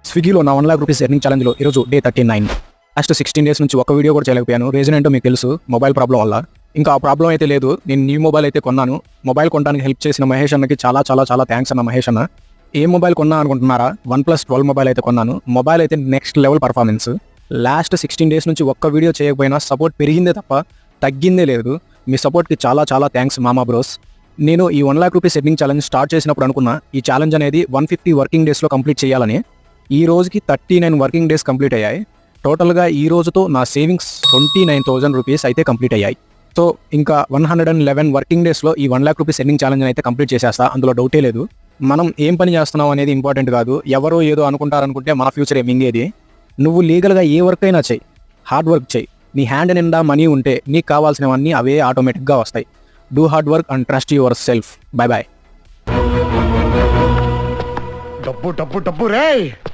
స్విగ్గీలో నా 1 lakh rupees earning ఛాలెంజ్లో ఈరోజు డే 39. లాస్ట్ 16 డేస్ నుంచి ఒక్క వీడియో కూడా చేయలేకపోయాను. రీజన్ ఏంటో మీకు తెలుసు, మొబైల్ ప్రాబ్లం వల్ల. ఇంకా ఆ ప్రాబ్లం అయితే లేదు. నేను న్యూ మొబైల్ అయితే కొన్నాను. మొబైల్ కొనడానికి హెల్ప్ చేసిన మహేష్ అన్నకి చాలా చాలా చాలా థ్యాంక్స్ అన్న మహేష్ అన్న. ఏ మొబైల్ కొన్నా అనుకుంటున్నారా? OnePlus 12 మొబైల్ అయితే కొన్నాను. మొబైల్ అయితే next level performance. Last 16 days నుంచి ఒక్క వీడియో చేయకపోయినా సపోర్ట్ పెరిగిందే తప్ప తగ్గిందే లేదు. మీ సపోర్ట్కి చాలా చాలా థ్యాంక్స్ మామా బ్రోస్. నేను ఈ 1 lakh rupees earning challenge start చేసినప్పుడు అనుకున్నా ఈ ఛాలెంజ్ అనేది 150 వర్కింగ్ డేస్లో కంప్లీట్ చేయాలని. ఈ రోజుకి 39 వర్కింగ్ డేస్ కంప్లీట్ అయ్యాయి. టోటల్గా ఈ రోజుతో నా సేవింగ్స్ 29,000 రూపీస్ అయితే కంప్లీట్ అయ్యాయి. సో ఇంకా 111 వర్కింగ్ డేస్లో ఈ 1 లాక్ రూపీస్ ఎర్నింగ్ ఛాలెంజ్ అయితే కంప్లీట్ చేసేస్తా. అందులో డౌటే లేదు. మనం ఏం పని చేస్తున్నాం అనేది ఇంపార్టెంట్ కాదు. ఎవరో ఏదో అనుకుంటారనుకుంటే మన ఫ్యూచర్ మింగేది. నువ్వు లీగల్గా ఏ వర్క్ అయినా చెయ్యి, హార్డ్ వర్క్ చెయ్యి. నీ హ్యాండ్ నిండా మనీ ఉంటే నీకు కావాల్సినవన్నీ అవే ఆటోమేటిక్గా వస్తాయి. Do hard work and trust yourself. Bye boy. డబ్బు డబ్బు డబ్బు రే.